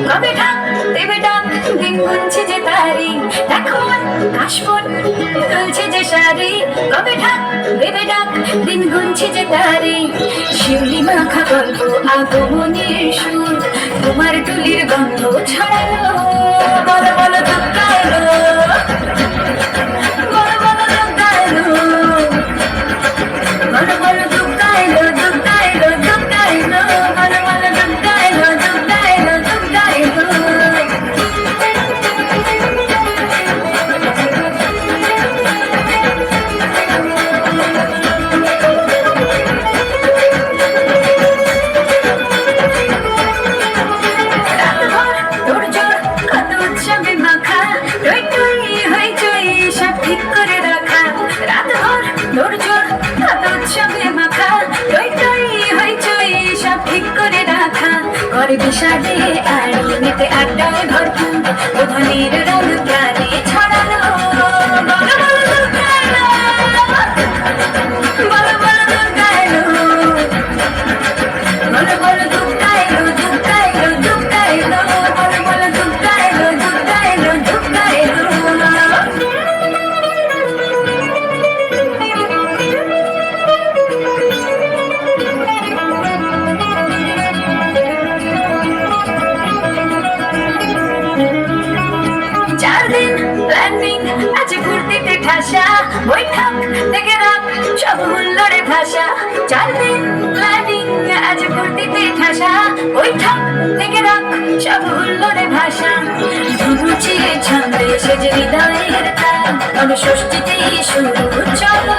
কবে ঢাক দেবে ডাক দিন গুনছে যে তারি দেখো কাশবন তুলছে যে শাড়ি কবে ঢাক দেবে ডাক দিন গুনছে যে তারি শিউলি মাখা গল্প আগমনের সুর তোমার তুলির গন্ধ ছড়ালো বলো বলো দুঃখা এলো বলো বলো দুঃখা এলো বলো বলো দুঃখা এলো দুঃখা এলো দুঃখা এলো বলো বলো দুঃখা এলো দুঃখা এলো দুঃখা এলো বিষাদে আর মেতে আড্ডায় ভরপুর ধ্বনির রং প্রাণে ছড়ালো বলো বলো দুঃখা এলো বলো বলো দুঃখা এলো বলো বলো দুঃখা এলো দুঃখা এলো দুঃখা এলো বলো বলো দুঃখা এলো দুঃখা এলো দুঃখা এলো ভাষা বৈঠক থেকে রাত সব হুল্লোড়ে ভাষা 4 দিন প্ল্যানিং আজ ভর্তিতে ঠাসা বৈঠক থেকে রাত সব হুল্লোড়ে ভাষা ধুনুচিয়ে ছন্দে সেজে হৃদয়ের তাল অনুষষ্ঠীতেই শুরু চলো